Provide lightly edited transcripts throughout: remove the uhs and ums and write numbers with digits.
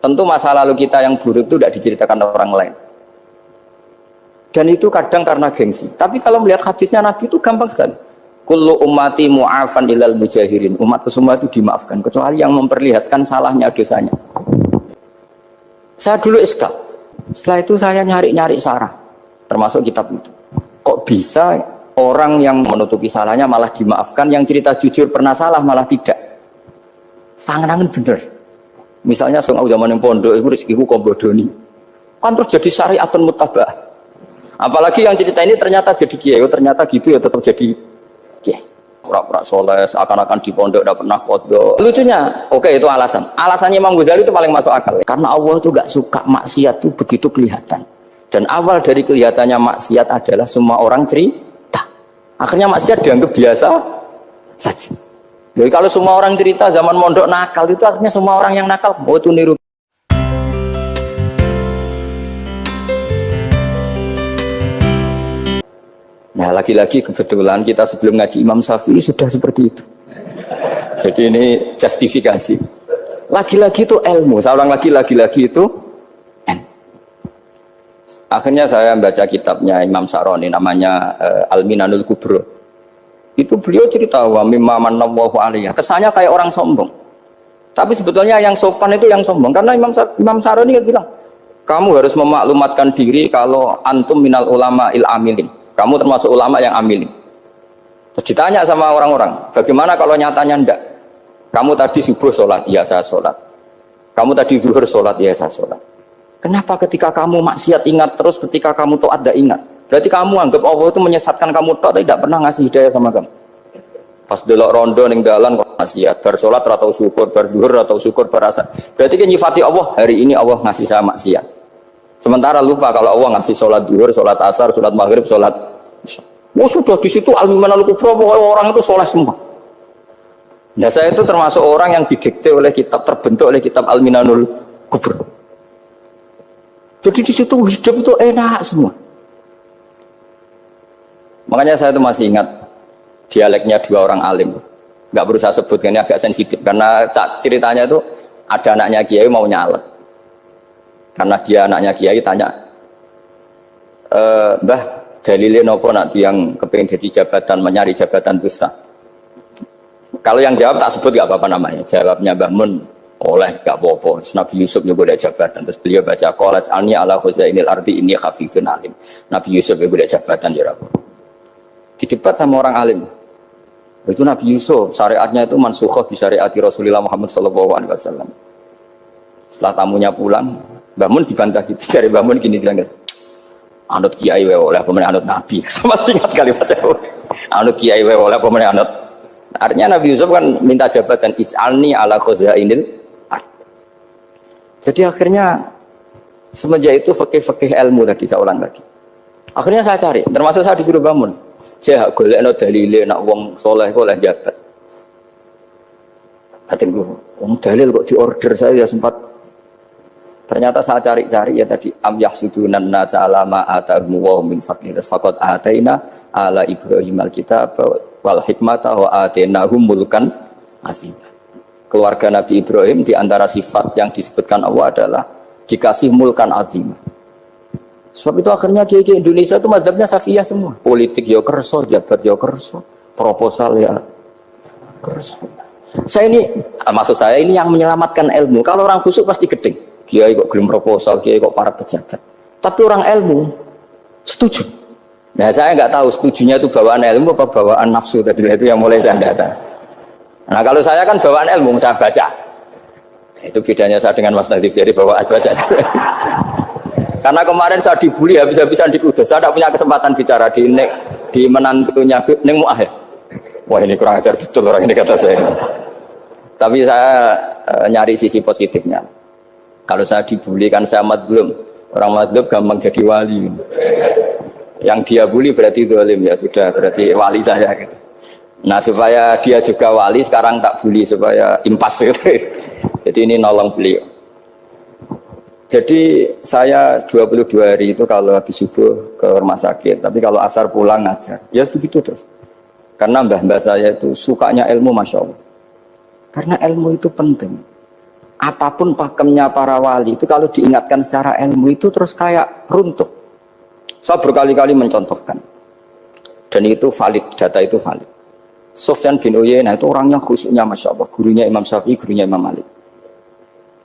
Tentu masa lalu kita yang buruk itu tidak diceritakan orang lain. Dan itu kadang karena gengsi. Tapi kalau melihat hadisnya Nabi itu gampang sekali. Kullu ummati mu'afan ilal mujahirin. Umatku semua itu dimaafkan kecuali yang memperlihatkan salahnya dosanya. Saya dulu iskal. Setelah itu saya nyari-nyari sarah, termasuk kitab itu. Kok bisa orang yang menutupi salahnya malah dimaafkan, yang cerita jujur pernah salah malah tidak? Sangat-sangat bener. Misalnya zaman yang pondok itu rezekiku kombodoni. Kan terus jadi syariatun mutabah. Apalagi yang cerita ini ternyata jadi kiai, ternyata gitu ya tetap jadi kiai. Pura-pura soleh, seakan-akan di pondok tidak pernah kodok. Lucunya, oke itu alasan. Alasannya Imam Ghazali itu paling masuk akal. Karena Allah itu gak suka maksiat itu begitu kelihatan. Dan awal dari kelihatannya maksiat adalah semua orang cerita. Akhirnya maksiat dianggap biasa saja. Jadi kalau semua orang cerita zaman mondok nakal itu akhirnya semua orang yang nakal. Oh itu niru. Nah lagi-lagi kebetulan kita sebelum ngaji Imam Syafi'i sudah seperti itu. Jadi ini justifikasi. Lagi-lagi itu ilmu. Saya ulang lagi-lagi itu akhirnya saya baca kitabnya Imam Syaroni namanya Al-Minanul Kubro. Itu beliau cerita wa mimma manallahu alaihi. Kesannya kayak orang sombong. Tapi sebetulnya yang sopan itu yang sombong karena Imam Syaroni bilang, kamu harus memaklumatkan diri kalau antum minal ulama il amilin. Kamu termasuk ulama yang amilin. Terus ditanya sama orang-orang, bagaimana kalau nyatanya enggak? Kamu tadi subuh sholat, iya saya sholat. Kamu tadi zuhur sholat, iya saya sholat. Kenapa ketika kamu maksiat ingat terus, ketika kamu taat tidak ingat? Berarti kamu anggap Allah itu menyesatkan kamu tok, tidak pernah ngasih hidayah sama kamu. Pas delok rondo ning dalan kok maksiat, bar sholat atau syukur, bar zuhur atau syukur berasa. Berarti kan nyifati Allah, hari ini Allah ngasih saya maksiat. Sementara lupa kalau Allah ngasih sholat zuhur, sholat asar, sholat maghrib, sholat. Oh sudah di situ Al-Minanul Kubro, orang itu soleh semua. Nah saya itu termasuk orang yang didikte oleh kitab, terbentuk oleh kitab Al-Minanul Kubro. Jadi di situ hidup itu enak semua. Makanya saya itu masih ingat dialeknya dua orang alim. Nggak perlu saya sebutkan, ini agak sensitif karena ceritanya itu ada anaknya kiai mau nyalek. Karena dia anaknya kiai tanya, Mbah, dalilnya nopo nanti yang kepengen jadi jabatan, mencari jabatan itu sah. Kalau yang jawab tak sebut gak apa-apa namanya. Jawabnya Mbah Mun, oleh gak apa-apa. Nabi Yusuf juga ada jabatan. Terus beliau baca qalat alni ala khuzainil ardi ini khafifun alim. Nabi Yusuf juga ada jabatan ya Rabb. Didebat sama orang alim. Itu Nabi Yusuf, syariatnya itu mansukhoh bi syariati Rasulullah Muhammad SAW. Setelah tamunya pulang, Mbah Mun dibantah gitu. Dari Mbah Mun gini bilang, anut kiai wae oleh pemenang anut nabi. Sama singkat kalimatnya. Anut kiai wae oleh pemenang anut. Artinya Nabi Yusuf kan minta jabatan ij'alni ala khuzainil ard. Jadi akhirnya semenjak itu fikih-fikih ilmu tadi saya ulang lagi. Akhirnya saya cari, termasuk saya disuruh bangun. Saya golekno dalile nak wong soleh kok oleh jabat. Katengku, wong dalil kok diorder saya ya sempat. Ternyata saya cari-cari ya tadi am yahsudunan nasa alama atahum wa min fadlillah faqad ataina ala Ibrahim alkitab wal hikmata wa atainahum mulkan azim. Keluarga Nabi Ibrahim di antara sifat yang disebutkan Allah adalah dikasih mulkan azim. Sebab itu akhirnya kiai Indonesia itu mazhabnya Syafi'iyah semua. Politik ya kerso, jabat ya kerso, proposal ya kerso. Saya ini maksud saya ini yang menyelamatkan ilmu. Kalau orang khusyuk pasti gedeng. Kiai kok gelem proposal, kiai kok para pejabat. Tapi orang ilmu setuju. Nah saya nggak tahu setujunya itu bawaan ilmu apa bawaan nafsu tadi itu yang mulai saya data. Nah kalau saya kan bawaan ilmu saya baca. Itu bedanya saya dengan Mas Nadif jadi bawaan baca. Karena kemarin saya dibully habis-habisan di Kudus. Saya tidak punya kesempatan bicara di menantunya Neng Mu'ah ya. Wah ini kurang ajar betul orang ini kata saya. Tapi saya nyari sisi positifnya. Kalau saya dibully kan saya madlum. Orang madlum gampang jadi wali. Yang dia bully berarti zalim ya sudah berarti wali saya gitu. Nah supaya dia juga wali sekarang tak bully supaya impas gitu. Jadi ini nolong beliau. Jadi saya 22 hari itu kalau habis subuh ke rumah sakit, tapi kalau asar pulang ngajar. Ya begitu terus. Karena mbah-mbah saya itu sukanya ilmu Masya Allah. Karena ilmu itu penting. apapun pakemnya para wali itu kalau diingatkan secara ilmu itu terus kayak runtuh. Saya berkali-kali mencontohkan dan itu valid, data itu valid. Sufyan bin Uyainah itu orangnya khusyuknya Masya Allah, gurunya Imam Syafi'i, gurunya Imam Malik.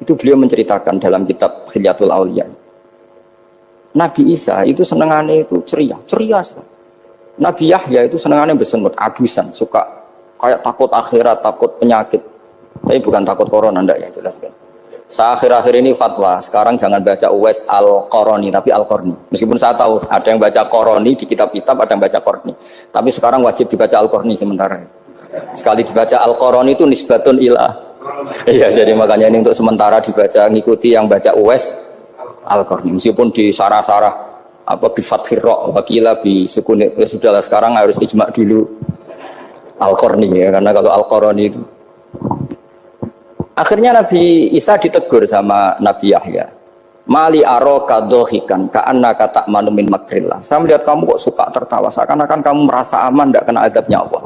Itu beliau menceritakan dalam kitab Khilyatul Auliya, Nabi Isa itu senengannya itu ceria sekali. Nabi Yahya itu senengannya bersengut, abusan, suka kayak takut akhirat, takut penyakit. Tapi bukan takut corona, enggak ya, jelas kan. Saya akhir-akhir ini fatwa, sekarang jangan baca Uwais Al-Qarani, tapi Al-Qarni. Meskipun saya tahu ada yang baca Qarani di kitab-kitab, ada yang baca Qarni. Tapi sekarang wajib dibaca Al-Qarni sementara. Sekali dibaca Al-Qarani itu nisbatun ilah. Iya, jadi makanya ini untuk sementara dibaca, ngikuti yang baca Uwais Al-Qarni. Meskipun di sarah-sarah, apa di Fathir Ra' wakilah di sukun, ya sudahlah sekarang harus ijma dulu Al-Qarni ya, karena kalau Al-Qarani itu akhirnya Nabi Isa ditegur sama Nabi Yahya. Mali aroka dohikan ka'anna kata manumin makrillah. Saya melihat kamu kok suka tertawa, seakan-akan kamu merasa aman, tidak kena azabnya Allah.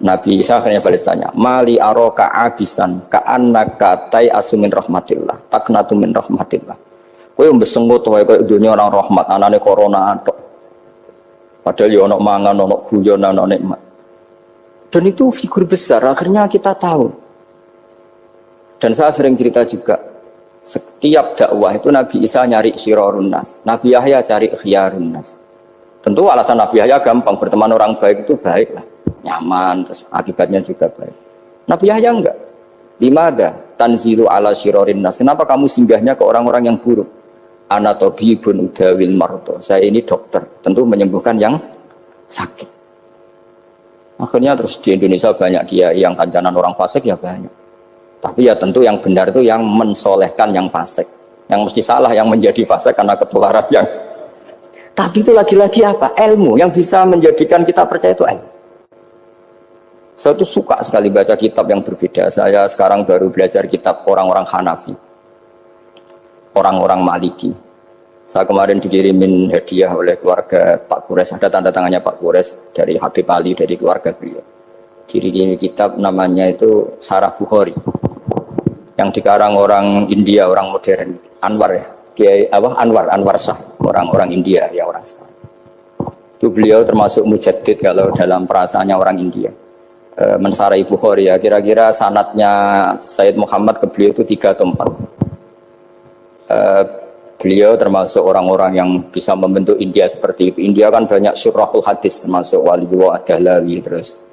Nabi Isa akhirnya balas tanya, Mali aroka abisan ka'anna katai asumin rahmatillah, taknatu min rahmatillah. Kowe mbesengut wae koyo dunya orang rahmat, anane corona tok. Padahal ya ono mangan, ono guyon, ono nikmat. Dan itu figur besar, akhirnya kita tahu. Dan saya sering cerita juga, setiap dakwah itu Nabi Isa nyari syirarun nas, Nabi Yahya cari khiyarun nas. Tentu alasan Nabi Yahya gampang, berteman orang baik itu baik lah, nyaman, terus akibatnya juga baik. Nabi Yahya enggak. Limada tanzilu ala syirarin nas. Kenapa kamu singgahnya ke orang-orang yang buruk? Ana tabibun udawil marto. Saya ini dokter, tentu menyembuhkan yang sakit. Akhirnya terus di Indonesia banyak kiai yang kancanan orang fasik ya banyak. Tapi ya tentu yang benar itu yang mensolehkan yang fasik. Yang mesti salah yang menjadi fasik karena ketularan yang. Tapi itu lagi-lagi apa? Ilmu yang bisa menjadikan kita percaya itu ilmu. Saya tuh suka sekali baca kitab yang berbeda. Saya sekarang baru belajar kitab orang-orang Hanafi, orang-orang Maliki. Saya kemarin dikirimin hadiah oleh keluarga Pak Kures. Ada tanda tangannya Pak Kures dari Habib Ali, dari keluarga beliau. Ciri kitab namanya itu Sarah Bukhari, yang dikarang orang India, orang modern, Anwar ya, Kiai Anwar Shah, orang India ya, orang Shah. Itu beliau termasuk mujaddid kalau dalam perasaannya orang India. Mensarai Bukhari ya, kira-kira sanadnya Sayyid Muhammad ke beliau itu 3 atau 4. Beliau termasuk orang-orang yang bisa membentuk India seperti itu. India kan banyak syurahul hadis, termasuk Waliullah Ad-Dahlawi, terus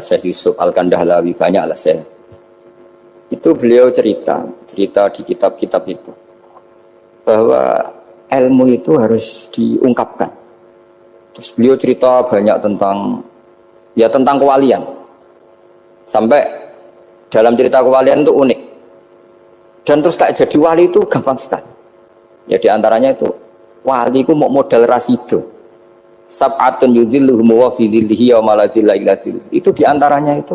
Syekh Yusuf Al-Kandahlawi, banyak lah saya. Itu beliau cerita di kitab-kitab itu bahwa ilmu itu harus diungkapkan. Terus beliau cerita banyak tentang kewalian. Sampai dalam cerita kewalian itu unik. Dan terus kayak jadi wali itu gampang sekali. Ya diantaranya itu wali itu mau modal rasido. Sab'atun yudhilluhum wa fi dhillihi wa maladhilla illa dhilluh. Itu diantaranya itu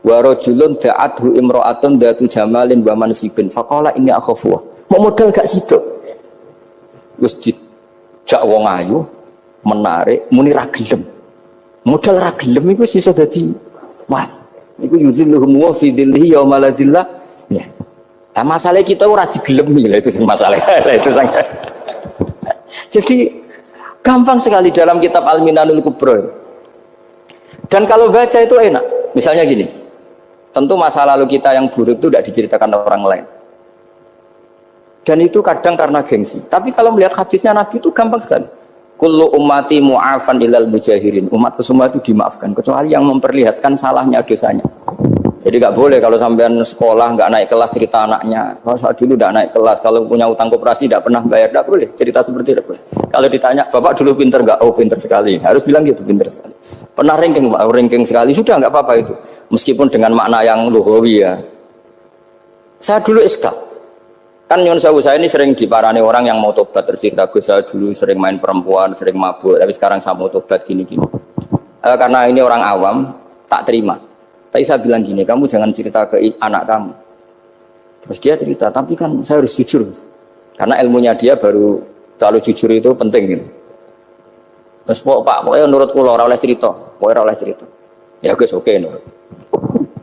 wa rajulun da'athu imra'atun datu jamalin wa mansibin faqala inni akhafu. Mau modal gak sido. Wis dijak wong ayu menarik muni ra gelem. Modal ra gelem iku iso dadi wali. Iku yudhilluhum wa fi dhillihi wa maladhilla. Ya. Nah, masalah kita ora digelemi lah, itu masalah. Itu sangat. Jadi gampang sekali dalam kitab Al-Minanul Kubra. Dan kalau baca itu enak. Misalnya gini, tentu masa lalu kita yang buruk itu tidak diceritakan orang lain. Dan itu kadang karena gengsi. Tapi kalau melihat hadisnya Nabi itu gampang sekali. Kullu ummati mu'afan ilal mujahirin. Umatku semua itu dimaafkan, kecuali yang memperlihatkan salahnya dosanya. Jadi nggak boleh kalau sampean sekolah nggak naik kelas cerita anaknya. Kalau saya dulu nggak naik kelas, kalau punya utang koperasi tidak pernah bayar, nggak boleh cerita seperti itu. Kalau ditanya, bapak dulu pinter nggak? Oh pinter sekali. Harus bilang gitu, pinter sekali. Pernah ranking pak, ranking sekali sudah nggak apa-apa itu. Meskipun dengan makna yang lugawi ya. Saya dulu iskal. Kan nyun sewu saya ini sering diparani orang yang mau tobat, tercerita Gus saya dulu sering main perempuan, sering mabuk, tapi sekarang saya mau tobat gini-gini. Karena ini orang awam, tak terima. Tapi saya bilang gini, kamu jangan cerita ke anak kamu. Terus dia cerita, tapi kan saya harus jujur. Karena ilmunya dia baru terlalu jujur itu penting gitu. Terus Pak, pokoknya nurut kula ora oleh cerita, pokoknya ora oleh cerita. Ya Gus, oke nurut.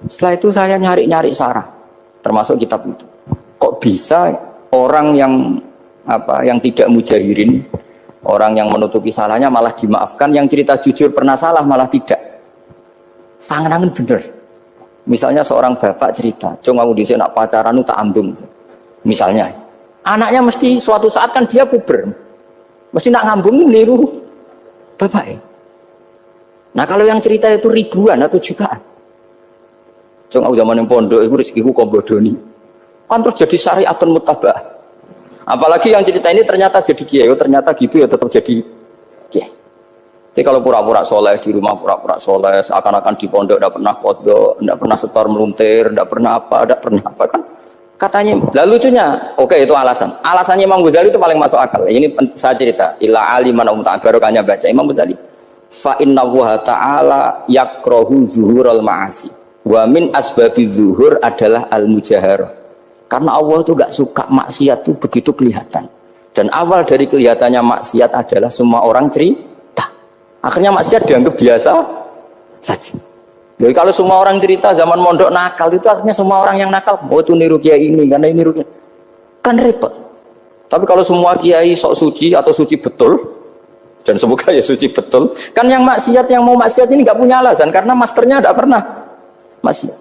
Setelah itu saya nyari-nyari sarah termasuk kitab itu. Kok bisa orang yang yang tidak mujahirin, orang yang menutupi salahnya malah dimaafkan, yang cerita jujur pernah salah malah tidak. Sangen-angen bener. Misalnya seorang bapak cerita, "Cung aku dhisik nak pacaran tak ambung." Misalnya, anaknya mesti suatu saat kan dia puber. Mesti nak ngambung niru bapak ya. Nah kalau yang cerita itu ribuan atau jutaan, cung aku zaman yang pondok itu rezekiku kombodoni, kan terus jadi syariatun mutabah. Apalagi yang cerita ini ternyata jadi kiai, ternyata gitu ya tetap jadi kiai. Jadi kalau pura-pura soleh di rumah, pura-pura soleh, seakan-akan di pondok tidak pernah kodok, tidak pernah setor meluntir, tidak pernah apa kan? Katanya, lalu lucunya, oke itu alasan. Alasannya Imam Ghazali itu paling masuk akal. Ini saya cerita, ila aliman barokahnya baca Imam Ghazali. Fa inna Allaha ta'ala yakrahu zuhurul ma'asi. Wa min asbabiz zuhur adalah al-mujaharah. Karena Allah itu gak suka maksiat itu begitu kelihatan. Dan awal dari kelihatannya maksiat adalah semua orang cerita. Akhirnya maksiat dianggap biasa saja. Jadi kalau semua orang cerita zaman mondok nakal itu akhirnya semua orang yang nakal, oh itu niru kiai ini, karena ini niru kiai. Kan repot. Tapi kalau semua kiai sok suci atau suci betul, dan semoga ya suci betul, kan yang maksiat, yang mau maksiat ini nggak punya alasan karena masternya tidak pernah maksiat.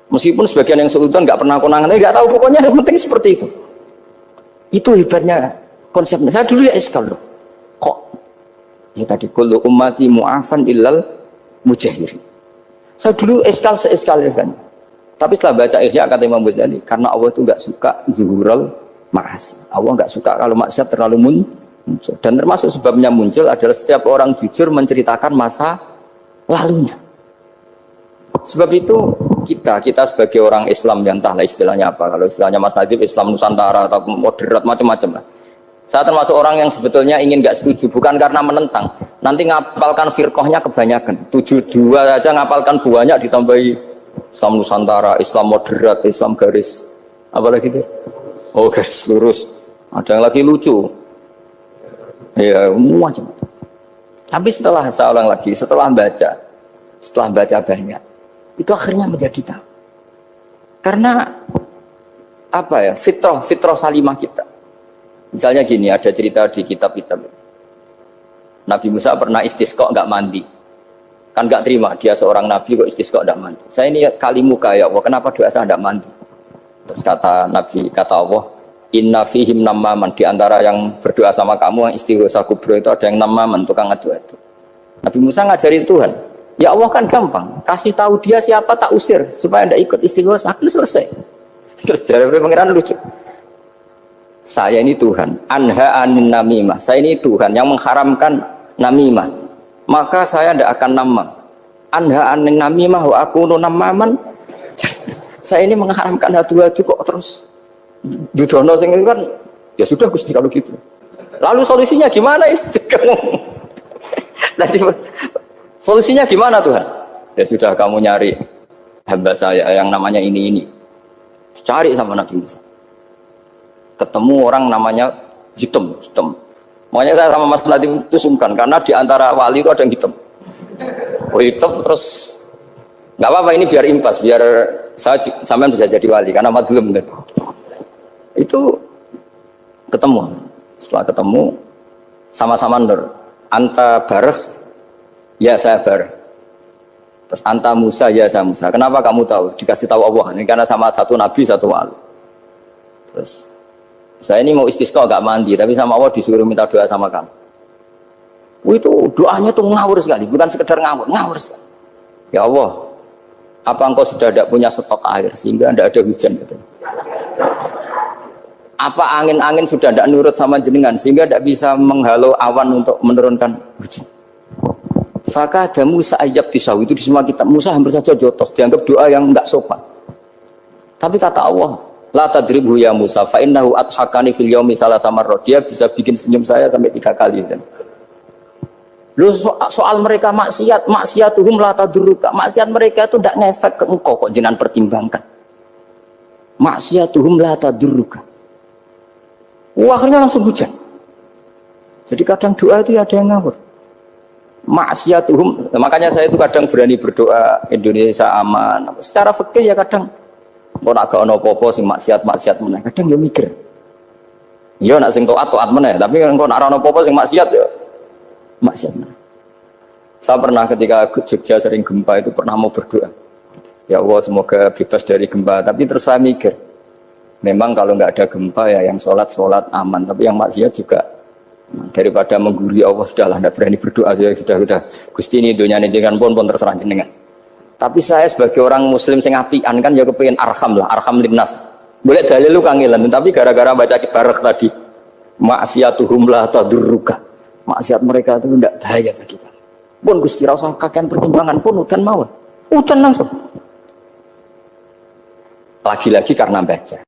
Meskipun sebagian yang sultan nggak pernah konangan, nggak tahu, pokoknya yang penting seperti itu. Itu hebatnya konsepnya. Saya dulu ya eskal loh. Kok? Ya tadi kullu ummati mu'afan illal mujahirin. Saya dulu eskal kan. Tapi setelah baca Ihya kata Imam Ghazali, karena Allah itu nggak suka zuhurul ma'asi. Allah nggak suka kalau maksiat terlalu muncul. Dan termasuk sebabnya muncul adalah setiap orang jujur menceritakan masa lalunya. Sebab itu kita sebagai orang Islam yang entahlah istilahnya apa. Kalau istilahnya Mas Nadib Islam Nusantara atau moderat macam-macam lah. Saya termasuk orang yang sebetulnya ingin nggak setuju, bukan karena menentang. Nanti ngapalkan firqahnya kebanyakan. 72 aja ngapalkan banyak, ditambahi Islam Nusantara, Islam moderat, Islam garis apa lagi itu? Oh garis lurus. Ada yang lagi lucu. Ya macam. Tapi setelah saya ulang lagi, setelah baca banyak, itu akhirnya menjadi tahu. Karena apa ya? Fitrah salimah kita. Misalnya gini, ada cerita di kitab-kitab. Nabi Musa pernah istisqa nggak mandi. Kan nggak terima, dia seorang nabi kok istisqa nggak mandi. Saya ini kali muka ya Allah, kenapa doa saya nggak mandi? Terus kata Allah, inna fihim namaman, di antara yang berdoa sama kamu yang istighosa kubro itu ada yang namaman, tukang ngadu itu. Nabi Musa ngajarin Tuhan, ya Allah kan gampang, kasih tahu dia siapa tak usir supaya tidak ikut istighosa, akan selesai. Terus jawab pangeran lucu. Saya ini Tuhan, anha anin namimah. Saya ini Tuhan yang mengharamkan namimah. Maka saya tidak akan nama. Anha anin namimah wa akunu namaman. Saya ini mengharamkan hadu-hadu kok terus. Dudono sing kan ya sudah Gusti kalau gitu. Lalu solusinya gimana ini? Nanti solusinya gimana Tuhan? Ya sudah kamu nyari hamba saya yang namanya ini. Cari sama Nabi Musa. Ketemu orang namanya hitam. Makanya saya sama Mas Nadiem itu sungkan karena di antara wali itu ada yang hitam. Oh hitam terus nggak apa-apa ini biar impas, biar saya sampean bisa jadi wali karena madlum kan. Itu ketemu. Setelah ketemu sama-sama nur. Anta bareh, ya saya bareh. Terus anta Musa, ya saya Musa. Kenapa kamu tahu? Dikasih tahu Allah. Ini karena sama satu nabi, satu wali. Terus saya ini mau istisqa gak mandi, tapi sama Allah disuruh minta doa sama kamu. Itu doanya tuh ngawur sekali, bukan sekedar ngawur sekali. Ya Allah, apa engkau sudah tidak punya stok air sehingga tidak ada hujan? Gitu. Apa angin-angin sudah tidak nurut sama jenengan sehingga tidak bisa menghalau awan untuk menurunkan hujan? Fakah ada Musa ajab disawi, itu di semua kitab. Musa hampir saja jotos, dianggap doa yang enggak sopan. Tapi kata Allah, la tadribhu ya Musa fa innahu adhakani fil yaumi salasa marrat. Dia bisa bikin senyum saya sampai 3 kali kan. Lu soal mereka maksiatuhum la tadurruka. Maksiat mereka itu tidak ngefek ke engkau kok jenengan pertimbangkan. Maksiatuhum la tadurruka. Akhirnya langsung hujan. Jadi kadang doa itu ada yang ngawur. Maksiatuhum, makanya saya itu kadang berani berdoa Indonesia aman. Secara fikih ya kadang Kok nak gak ono apa-apa sing maksiat meneh. Kadang ya mikir. Iya nak sing taat meneh, tapi kan kok nak ono apa-apa sing maksiat ya maksiat meneh. Saya pernah ketika Jogja sering gempa itu pernah mau berdoa. Ya Allah semoga bebas dari gempa. Tapi terus saya mikir, memang kalau nggak ada gempa ya yang sholat aman. Tapi yang maksiat juga daripada menggurui Allah sudahlah, tidak berani berdoa sudah. Gusti ini dunia ini jangan pun terserah jenengan. Tapi saya sebagai orang Muslim sing apian kan ya kepengen arham linnas. Boleh dalil lu kangelan, tapi gara-gara baca kibarek tadi, maksiatuhum la tadurruka. Maksiat mereka itu tidak bahaya bagi kita. Pun Gusti rasa kakean pertimbangan pun udan mawon. Udan langsung. Lagi-lagi karena baca.